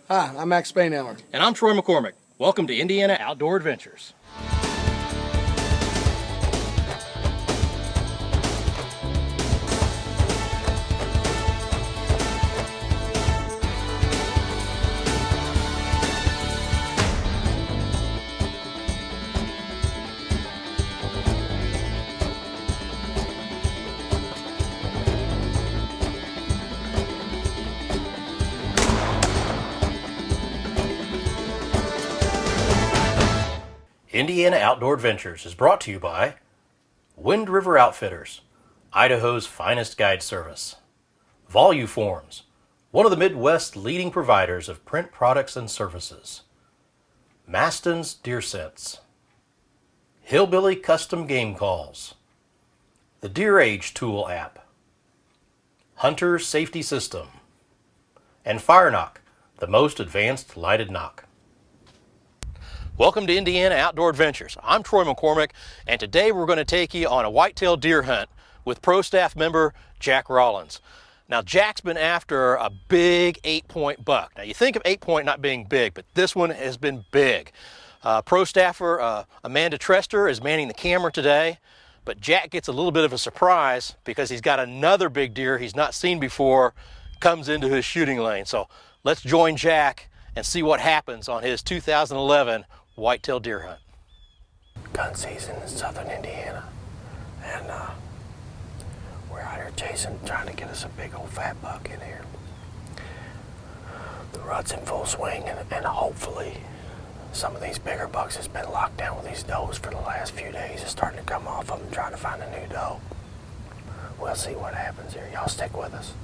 Hi, I'm Max Spainhour. And I'm Troy McCormick. Welcome to Indiana Outdoor Adventures. Indiana Outdoor Adventures is brought to you by Wind River Outfitters, Idaho's finest guide service. Voluforms, one of the Midwest's leading providers of print products and services. Maston's Deer Scents. Hillbilly Custom Game Calls. The Deer Age Tool app. Hunter's Safety System. And Fire Knock, the most advanced lighted knock. Welcome to Indiana Outdoor Adventures. I'm Troy McCormick, and today we're going to take you on a whitetail deer hunt with Pro Staff member Jack Rawlins. Now, Jack's been after a big 8-point buck. Now, you think of 8-point not being big, but this one has been big. Pro Staffer Amanda Trester is manning the camera today, but Jack gets a little bit of a surprise because he's got another big deer he's not seen before comes into his shooting lane. So let's join Jack and see what happens on his 2011 whitetail deer hunt. Gun season in southern Indiana, and we're out here chasing, trying to get us a big old fat buck in here. The rut's in full swing, and hopefully some of these bigger bucks that's been locked down with these does for the last few days is starting to come off of them, trying to find a new doe. We'll see what happens here. Y'all stick with us.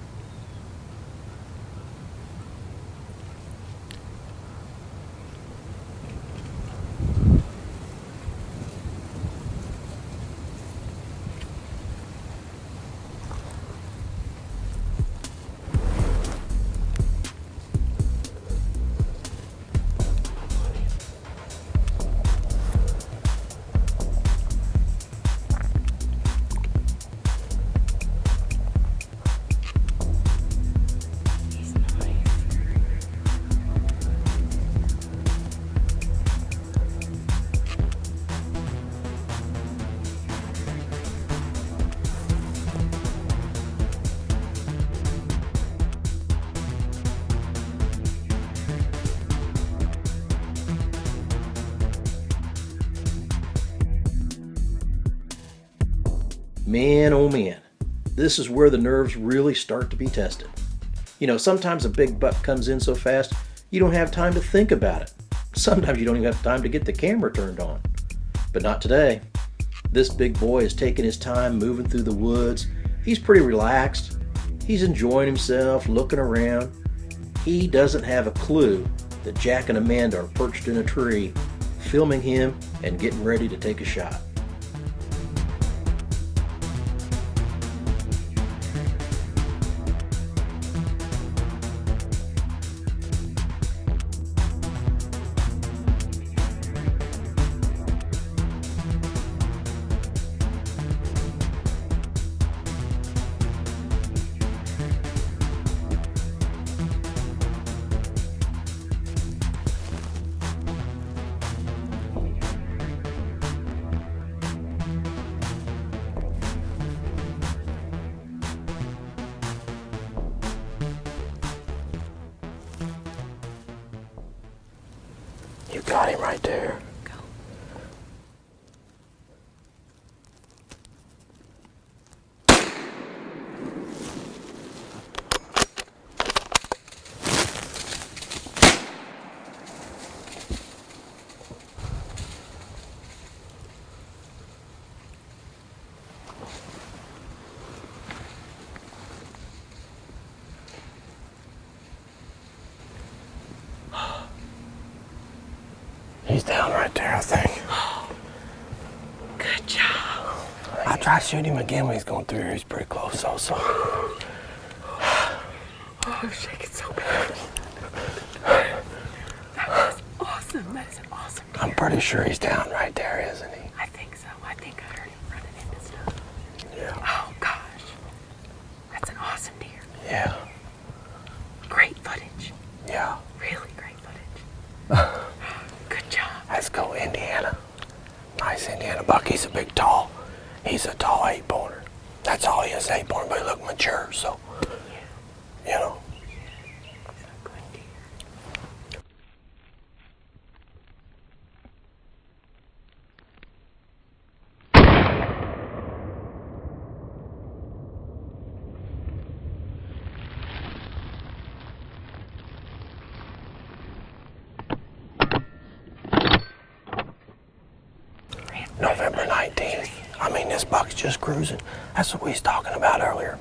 Man, oh man, this is where the nerves really start to be tested. You know, sometimes a big buck comes in so fast, you don't have time to think about it. Sometimes you don't even have time to get the camera turned on. But not today. This big boy is taking his time moving through the woods. He's pretty relaxed. He's enjoying himself, looking around. He doesn't have a clue that Jack and Amanda are perched in a tree, filming him and getting ready to take a shot. You got him right there. Go. He's down right there, I think. Good job. I tried shooting him again when he's going through here. He's pretty close also. Oh, I'm shaking so bad. That is awesome. That is an awesome deer. I'm pretty sure he's down right there, isn't he? I think so. I think I heard him running into stuff. Yeah. Oh, gosh. That's an awesome deer. Yeah. Great footage. Yeah. Really great. this 8-point, but he looked mature, so, you know. November 19th. I mean, this buck's just cruising. That's what we was talking about earlier.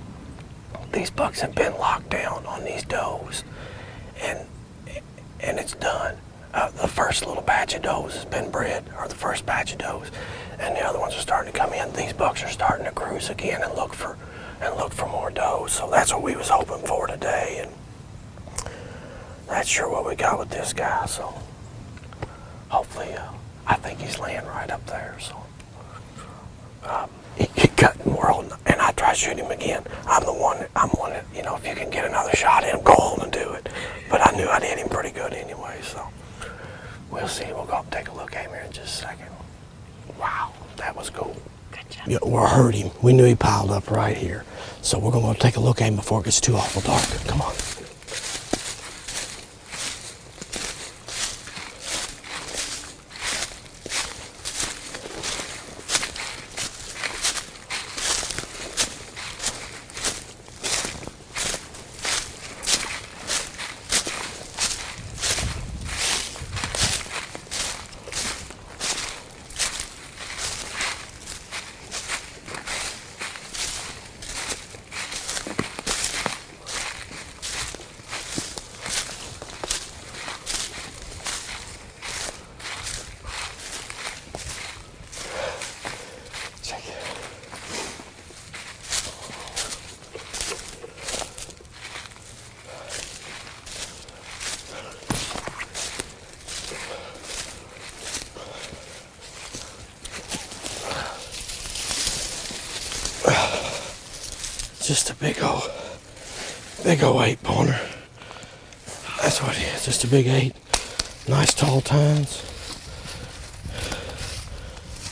These bucks have been locked down on these does, and it's done. The first little batch of does has been bred, or the first batch of does, and the other ones are starting to come in. These bucks are starting to cruise again and look for more does. So that's what we was hoping for today, and that's sure what we got with this guy. So hopefully, I think he's laying right up there. So he cut more on, and I try to shoot him again. I'm one that, you know, if you can get another shot in him, go on and do it. But I knew I'd hit him pretty good anyway, so we'll see. We'll go up and take a look at him here in just a second. Wow, that was cool. Good job. Yeah, we heard him. We knew he piled up right here. So we're going to take a look at him before it gets too awful dark. Come on. Just a big old 8-pointer. That's what he is, just a big 8. Nice tall tines.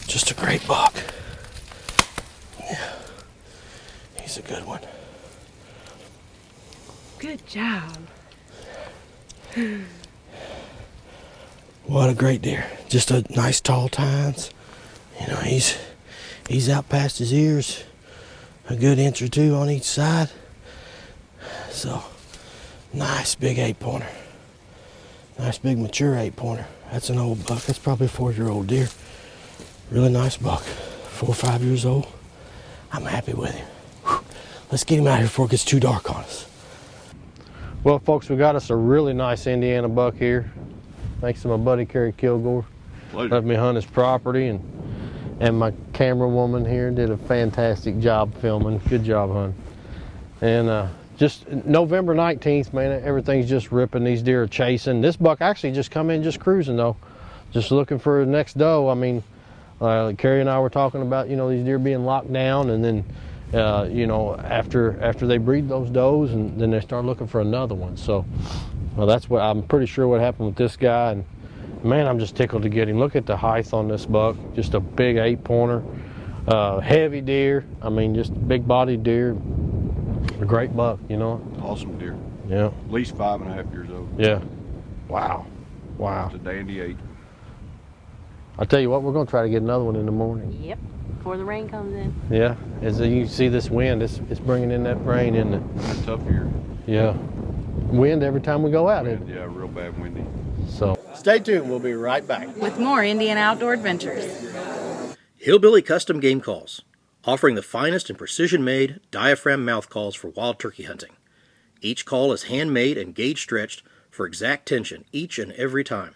Just a great buck. Yeah, he's a good one. Good job. What a great deer. Just a nice tall tines. You know, he's out past his ears. A good inch or two on each side. So, nice big 8-pointer. Nice big mature 8-pointer. That's an old buck. That's probably a 4-year-old deer. Really nice buck. 4 or 5 years old. I'm happy with him. Whew. Let's get him out here before it gets too dark on us. Well, folks, we got us a really nice Indiana buck here. Thanks to my buddy Kerry Kilgore. Let me hunt his property, and my camera woman here did a fantastic job filming. Good job, hon. And just November 19th, man, everything's just ripping. These deer are chasing. This buck actually just come in just cruising though, just looking for the next doe. I mean, Kerry and I were talking about, you know, these deer being locked down, and then you know, after they breed those does, and then they start looking for another one. So, well, that's what I'm pretty sure what happened with this guy. And man, I'm just tickled to get him. Look at the height on this buck. Just a big 8-pointer. Heavy deer. I mean, just big bodied deer. A great buck, you know. Awesome deer. Yeah. At least 5.5 years old. Yeah. Wow. Wow. It's a dandy 8. I'll tell you what, we're going to try to get another one in the morning. Yep. Before the rain comes in. Yeah. As you see this wind, it's bringing in that rain, isn't it? It's tough here. Yeah. Wind every time we go out. Yeah, real bad windy. So. Stay tuned, we'll be right back. With more Indiana Outdoor Adventures. Hillbilly Custom Game Calls, offering the finest and precision-made diaphragm mouth calls for wild turkey hunting. Each call is handmade and gauge stretched for exact tension each and every time.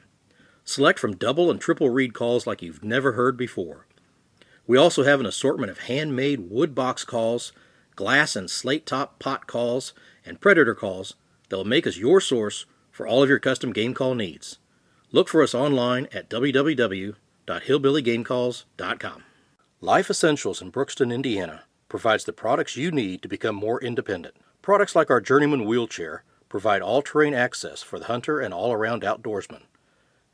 Select from double and triple reed calls like you've never heard before. We also have an assortment of handmade wood box calls, glass and slate top pot calls, and predator calls that will make us your source for all of your custom game call needs. Look for us online at www.hillbillygamecalls.com. Life Essentials in Brookston, Indiana provides the products you need to become more independent. Products like our Journeyman wheelchair provide all-terrain access for the hunter and all-around outdoorsman.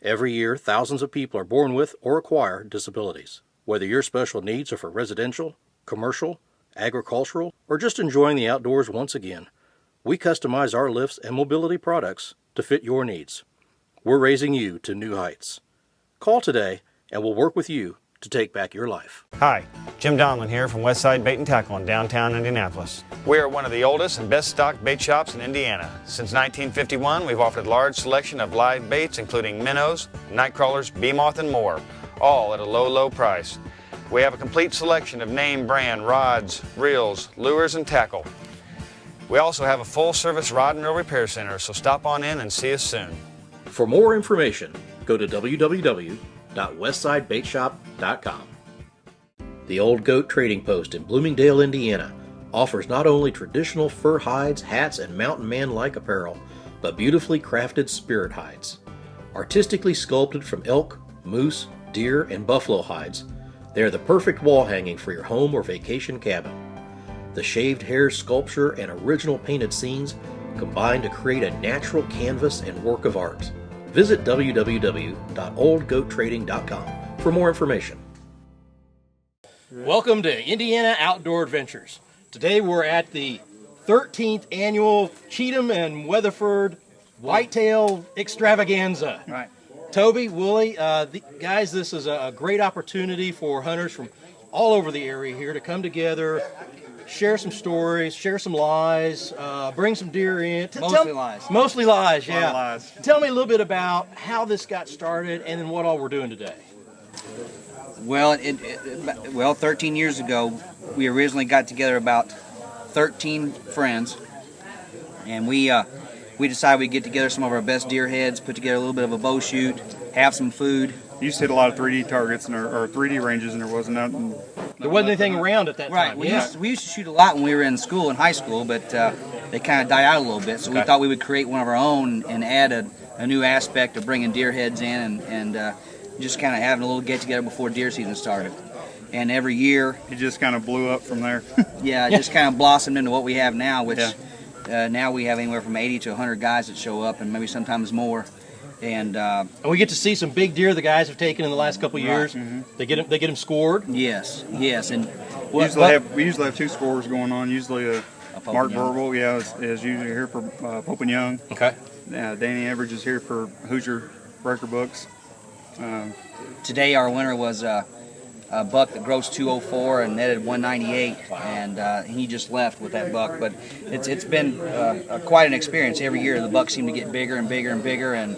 Every year, thousands of people are born with or acquire disabilities. Whether your special needs are for residential, commercial, agricultural, or just enjoying the outdoors once again, we customize our lifts and mobility products to fit your needs. We're raising you to new heights. Call today and we'll work with you to take back your life. Hi, Jim Donlin here from Westside Bait and Tackle in downtown Indianapolis. We are one of the oldest and best stocked bait shops in Indiana. Since 1951, we've offered a large selection of live baits including minnows, night crawlers, bee moth, and more, all at a low, low price. We have a complete selection of name brand rods, reels, lures, and tackle. We also have a full-service rod and reel repair center, so stop on in and see us soon. For more information, go to www.westsidebaitshop.com. The Old Goat Trading Post in Bloomingdale, Indiana offers not only traditional fur hides, hats, and mountain man-like apparel, but beautifully crafted spirit hides. Artistically sculpted from elk, moose, deer, and buffalo hides, they are the perfect wall hanging for your home or vacation cabin. The shaved hair sculpture and original painted scenes combine to create a natural canvas and work of art. Visit www.oldgoattrading.com for more information. Welcome to Indiana Outdoor Adventures. Today we're at the 13th annual Cheatham and Weatherford Whitetail Extravaganza. Right. Toby, Willie, guys, this is a great opportunity for hunters from all over the area here to come together, share some stories, share some lies, bring some deer in. Mostly lies. Mostly lies, A lot yeah. of lies. Tell me a little bit about how this got started and then what all we're doing today. Well, 13 years ago, we originally got together about 13 friends, and we decided we'd get together some of our best deer heads, put together a little bit of a bow shoot, have some food. We used to hit a lot of 3D targets or 3D ranges, and there wasn't nothing. There wasn't anything around at that Right. time. We used to shoot a lot when we were in school, in high school, but they kind of died out a little bit. So we thought we would create one of our own and add a new aspect of bringing deer heads in and just kind of having a little get together before deer season started. And every year, It just kind of blew up from there. yeah, it just kind of blossomed into what we have now, which now we have anywhere from 80 to 100 guys that show up, and maybe sometimes more. And we get to see some big deer the guys have taken in the last couple of years. Mm-hmm. They get them scored. yes, and We usually have two scores going on. Usually Mark Young. Verbal, is usually here for Pope and Young. Okay. Danny Everidge is here for Hoosier Breaker Books. today our winner was a buck that grossed 204 and netted 198, and he just left with that buck. But it's been quite an experience. Every year the bucks seem to get bigger and bigger and bigger, and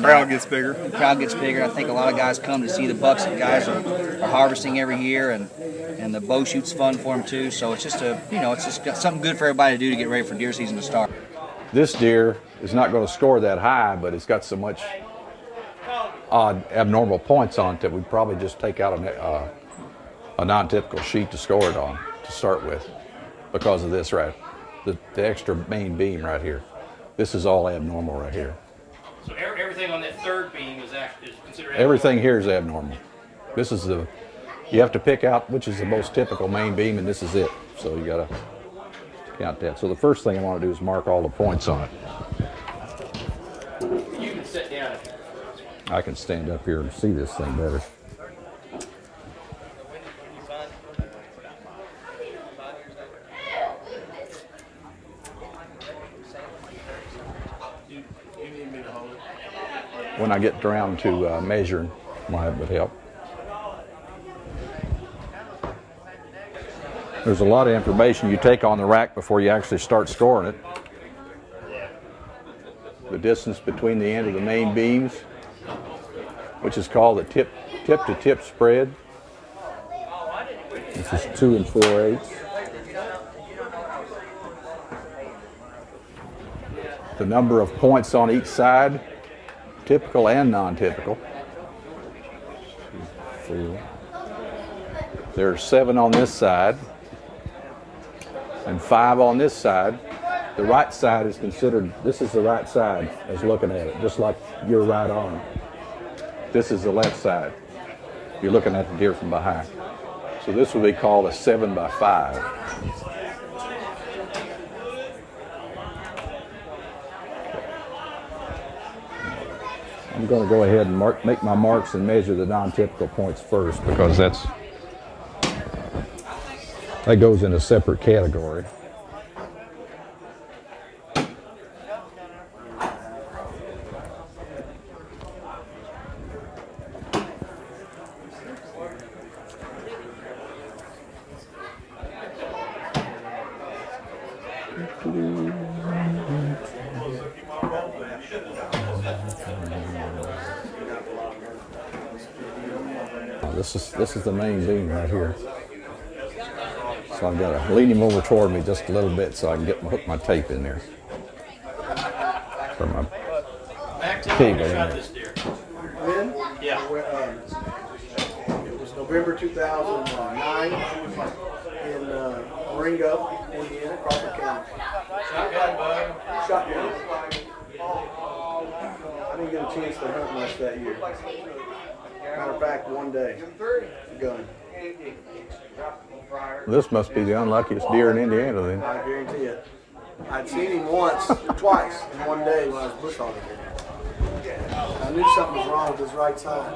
Crowd gets bigger. The crowd gets bigger. I think a lot of guys come to see the bucks that guys are harvesting every year, and the bow shoot's fun for them too. So it's just it's just got something good for everybody to do to get ready for deer season to start. This deer is not going to score that high, but it's got so much odd, abnormal points on it that we'd probably just take out a non-typical sheet to score it on to start with, because of this the extra main beam right here. This is all abnormal right here. So everything on that third beam is considered abnormal? Everything here is abnormal. This is you have to pick out which is the most typical main beam, and this is it. So you got to count that. So the first thing I want to do is mark all the points on it. You can sit down if you want. I can stand up here and see this thing better. When I get around to measuring, that would help. There's a lot of information you take on the rack before you actually start scoring it. The distance between the end of the main beams, which is called the tip-to-tip spread. This is 2 4/8. The number of points on each side, typical and non-typical. 4. There's 7 on this side and 5 on this side. The right side is considered, this is the right side as looking at it, just like your right arm. This is the left side. You're looking at the deer from behind. So this would be called a 7 by 5. I'm going to go ahead and make my marks and measure the non-typical points first, because that's That goes in a separate category. This is the main beam right here. So I've got to lean him over toward me just a little bit so I can hook my tape in there. For my cable in there. When? Yeah. It was November 2009 in Ringo, Indiana, Crawford County. Shotgun. I didn't get a chance to hunt much that year. Matter of fact, one day, gun. This must be the unluckiest deer in Indiana then. I guarantee it. I'd seen him once, twice, in one day when I was bush hogging here. I knew something was wrong with his right side.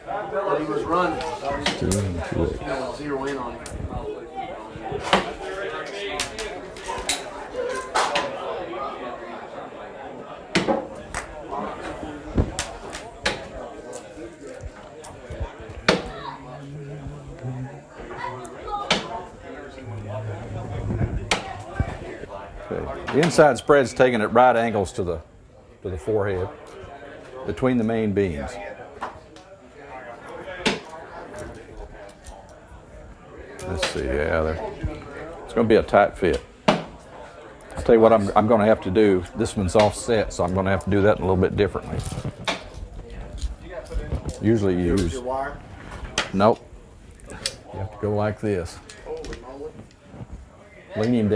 But he was running. So I was zero in on him. The inside spread's taken at right angles to the forehead, between the main beams. Let's see, yeah, it's going to be a tight fit. I'll tell you what I'm going to have to do. This one's offset, so I'm going to have to do that a little bit differently. Usually you use... Nope. You have to go like this. Lean him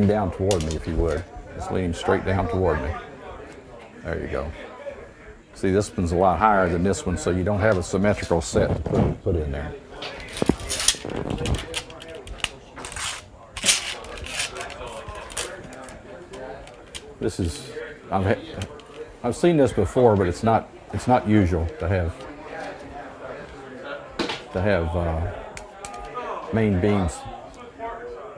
down toward me if you would. Just lean him straight down toward me. There you go. See, this one's a lot higher than this one, so you don't have a symmetrical set to put in there. This is, I've seen this before, but it's not usual to have main beams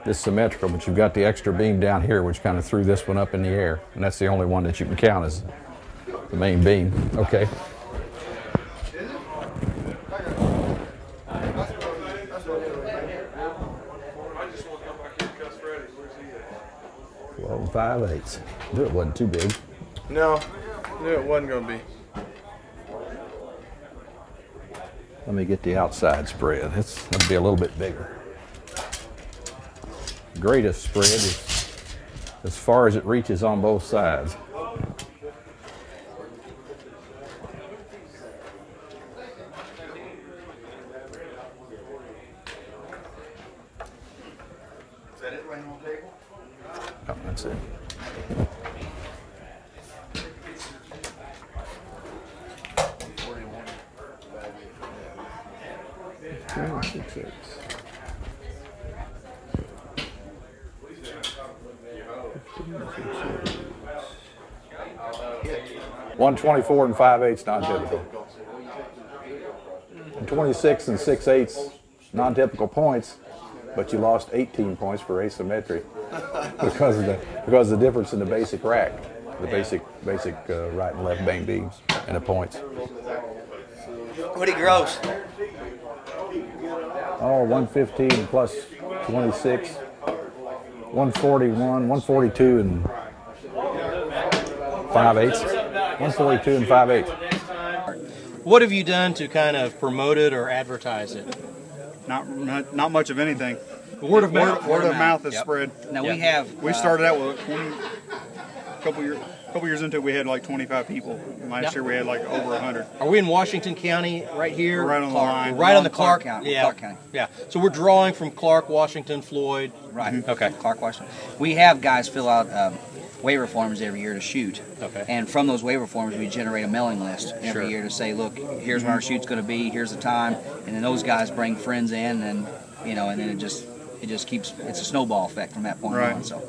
this symmetrical, but you've got the extra beam down here which kind of threw this one up in the air, and that's the only one that you can count as the main beam. Okay. Well, 5/8. Knew it wasn't too big. No, knew it wasn't going to be. Let me get the outside spread. It's going to be a little bit bigger. Greatest spread is as far as it reaches on both sides. Is that it right on the table? Oh, that's it. $124 and 5/8 non-typical. And 26 and 6/8 non-typical points, but you lost 18 points for asymmetry because of the difference in the basic rack, the basic right and left main beams and the points. What do you gross? Oh, 115 plus 26, 141, 142 and 5/8. 142 and 5/8. What have you done to kind of promote it or advertise it? Not much of anything. Word of mouth. Word of mouth is spread. Now we started out with 20. Couple years into it, we had like 25 people. Last year we had like over 100. Are we in Washington County right here? We're right on the line. Right on the Clark County. Yeah. Clark County. Yeah. So we're drawing from Clark, Washington, Floyd. Right. Mm-hmm. Okay. Clark, Washington. We have guys fill out waiver forms every year to shoot. Okay. And from those waiver forms, we generate a mailing list every year to say, look, here's when our shoot's going to be, here's the time, and then those guys bring friends in, and and then it just keeps, it's a snowball effect from that point on. So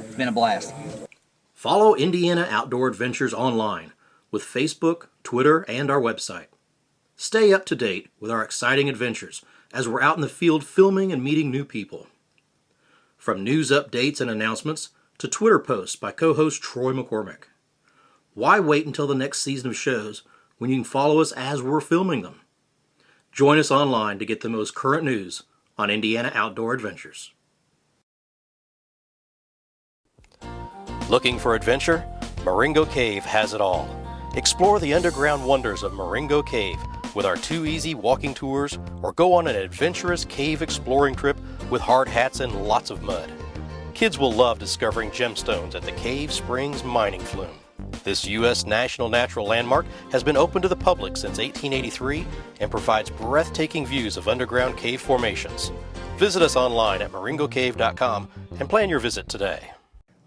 it's been a blast. Follow Indiana Outdoor Adventures online with Facebook, Twitter, and our website. Stay up to date with our exciting adventures as we're out in the field filming and meeting new people. from news updates and announcements to Twitter posts by co-host Troy McCormick. Why wait until the next season of shows when you can follow us as we're filming them? Join us online to get the most current news on Indiana outdoor adventures. Looking for adventure? Marengo Cave has it all. Explore the underground wonders of Marengo Cave with our 2 easy walking tours, or go on an adventurous cave exploring trip with hard hats and lots of mud. Kids will love discovering gemstones at the Cave Springs mining flume. This U.S. National Natural Landmark has been open to the public since 1883 and provides breathtaking views of underground cave formations. Visit us online at marengocave.com and plan your visit today.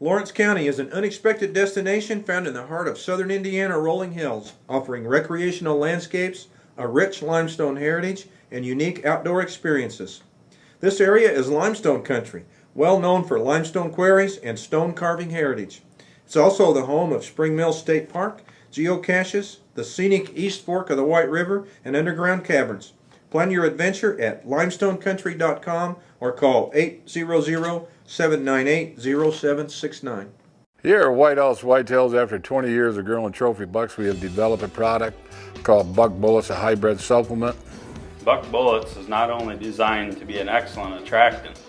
Lawrence County is an unexpected destination found in the heart of southern Indiana rolling hills, offering recreational landscapes, a rich limestone heritage, and unique outdoor experiences. This area is limestone country, well known for limestone quarries and stone carving heritage. It's also the home of Spring Mill State Park, geocaches, the scenic East Fork of the White River, and underground caverns. Plan your adventure at limestonecountry.com or call 800-798-0769. Here at White House Whitetails, after 20 years of growing trophy bucks, we have developed a product called Buck Bullets, a hybrid supplement. Buck Bullets is not only designed to be an excellent attractant,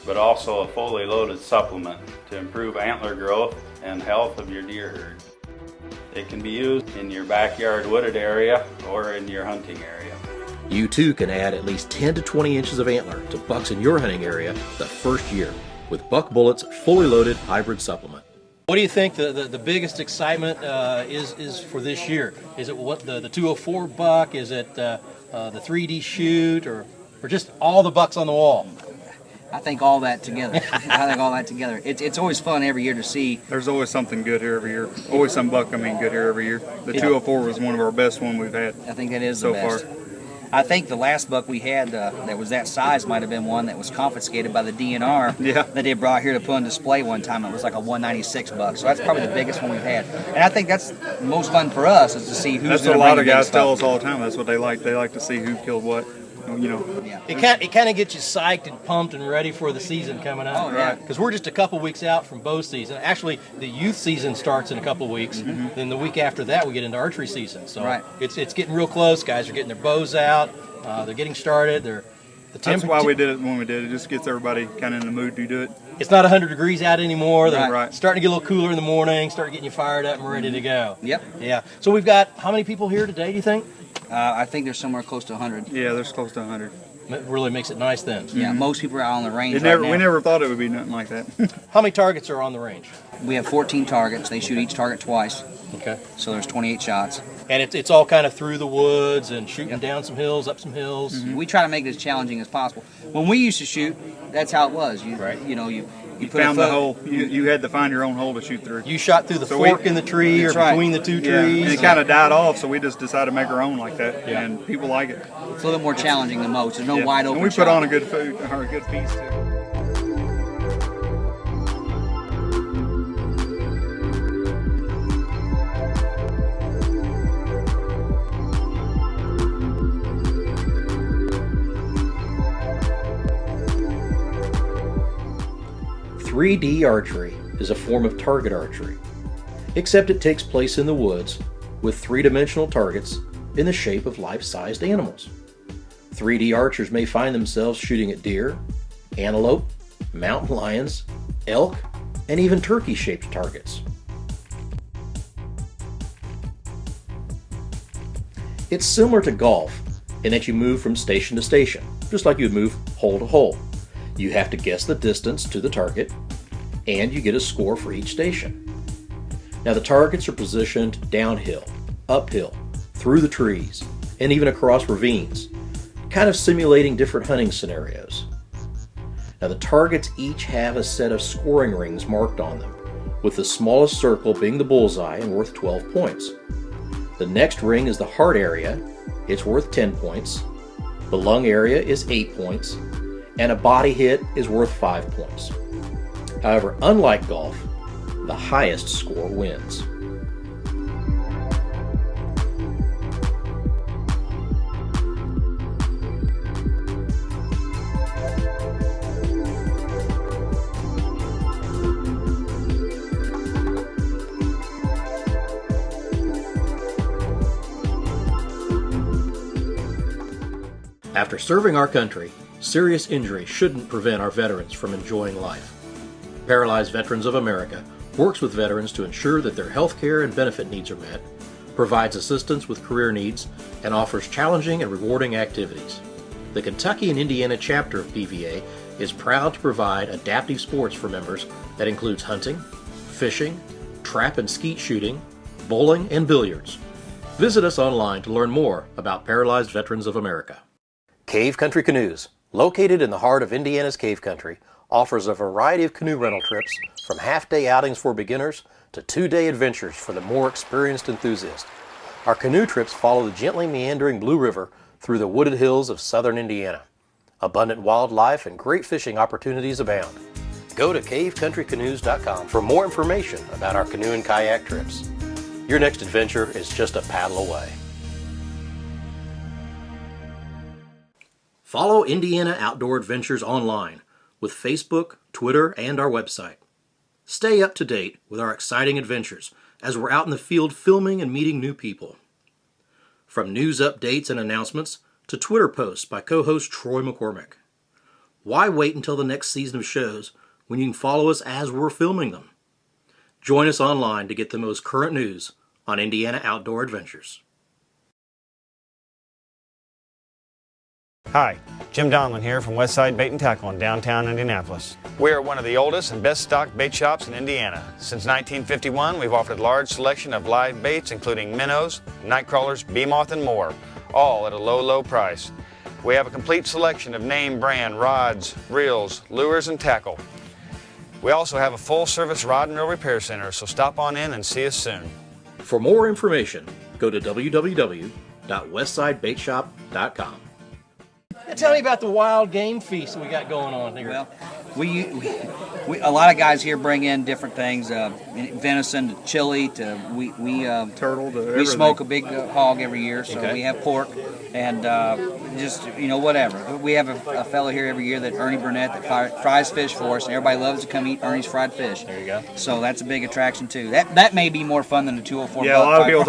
but also a fully loaded supplement to improve antler growth and health of your deer herd. It can be used in your backyard wooded area or in your hunting area. You too can add at least 10 to 20 inches of antler to bucks in your hunting area the first year with Buck Bullets fully loaded hybrid supplement. What do you think the biggest excitement is for this year? Is it what the 204 buck? Is it the 3D shoot, or just all the bucks on the wall? I think all that together. It's always fun every year to see. There's always something good here every year. Always some buck good here every year. The 204 was one of our best one we've had. I think that is so the best. far. I think the last buck we had that was that size might have been one that was confiscated by the DNR that they brought here to put on display one time. It was like a 196 buck. So that's probably the biggest one we've had. And I think that's most fun for us is to see who's going to bring the biggest buck. That's what a lot of guys tell us all the time. That's what they like. They like to see who killed what. You know, it kind of gets you psyched and pumped and ready for the season coming up. Oh, yeah. Because we're just a couple weeks out from bow season. Actually, the youth season starts in a couple weeks. Mm-hmm. Then the week after that, we get into archery season. So it's getting real close. Guys are getting their bows out. They're getting started. That's why we did it when we did it. It just gets everybody kind of in the mood to do it. It's not 100 degrees out anymore. They're right. starting to get a little cooler in the morning. Start getting you fired up and ready to go. Yep. Yeah. So we've got how many people here today? Do you think? I think there's somewhere close to 100. Yeah, there's close to 100. It really makes it nice then. Yeah, most people are out on the range We never thought it would be nothing like that. How many targets are on the range? We have 14 targets. They shoot each target twice. Okay. So there's 28 shots. And it's all kind of through the woods and shooting down some hills, up some hills. Mm-hmm. We try to make it as challenging as possible. When we used to shoot, that's how it was. You found the hole. You had to find your own hole to shoot through. You shot through the fork in the tree or between the two trees. And it kind of died off, so we just decided to make our own like that. Yeah. And people like it. It's a little bit more challenging than most. There's no wide open and we shot. put on a good piece too. 3D archery is a form of target archery, except it takes place in the woods with three-dimensional targets in the shape of life-sized animals. 3D archers may find themselves shooting at deer, antelope, mountain lions, elk, and even turkey-shaped targets. It's similar to golf in that you move from station to station, just like you would move hole to hole. You have to guess the distance to the target, and you get a score for each station. Now the targets are positioned downhill, uphill, through the trees, and even across ravines, kind of simulating different hunting scenarios. Now the targets each have a set of scoring rings marked on them, with the smallest circle being the bullseye and worth 12 points. The next ring is the heart area, it's worth 10 points. The lung area is 8 points, and a body hit is worth 5 points. However, unlike golf, the highest score wins. After serving our country, serious injury shouldn't prevent our veterans from enjoying life. Paralyzed Veterans of America works with veterans to ensure that their health care and benefit needs are met, provides assistance with career needs, and offers challenging and rewarding activities. The Kentucky and Indiana chapter of PVA is proud to provide adaptive sports for members that includes hunting, fishing, trap and skeet shooting, bowling, and billiards. Visit us online to learn more about Paralyzed Veterans of America. Cave Country Canoes, located in the heart of Indiana's Cave Country, offers a variety of canoe rental trips from half-day outings for beginners to 2-day adventures for the more experienced enthusiast. Our canoe trips follow the gently meandering Blue River through the wooded hills of southern Indiana. Abundant wildlife and great fishing opportunities abound. Go to cavecountrycanoes.com for more information about our canoe and kayak trips. Your next adventure is just a paddle away. Follow Indiana Outdoor Adventures online with Facebook, Twitter, and our website. Stay up to date with our exciting adventures as we're out in the field filming and meeting new people. From news updates and announcements to Twitter posts by co-host Troy McCormick. Why wait until the next season of shows when you can follow us as we're filming them? Join us online to get the most current news on Indiana Outdoor Adventures. Hi, Jim Donlin here from Westside Bait and Tackle in downtown Indianapolis. We are one of the oldest and best stocked bait shops in Indiana. Since 1951, we've offered a large selection of live baits including minnows, night crawlers, bee moth, and more, all at a low, low price. We have a complete selection of name brand rods, reels, lures, and tackle. We also have a full-service rod and reel repair center, so stop on in and see us soon. For more information, go to www.westsidebaitshop.com. Tell me about the wild game feast we got going on here. Well, we a lot of guys here bring in different things, venison to chili to turtle to everything. We smoke a big hog every year, so we have pork and just whatever. We have a fellow here every year, that Ernie Burnett, that fries fish for us, and everybody loves to come eat Ernie's fried fish. There you go. So that's a big attraction too. That may be more fun than the 204. Yeah, a lot of people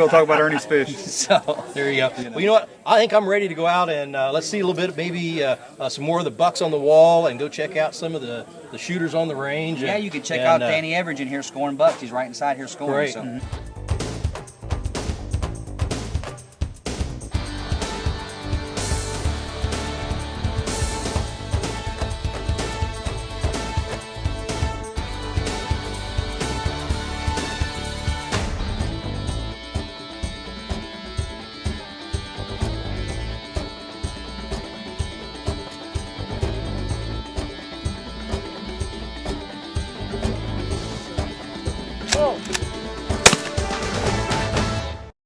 talk about Ernie's fish. So there you go. Well, you know what? I think I'm ready to go out and let's see a little bit, maybe some more of the bucks on the wall, and go check out some of the shooters on the range. Yeah, you can check out Danny Everidge in here scoring bucks. He's right inside here scoring. Great. So.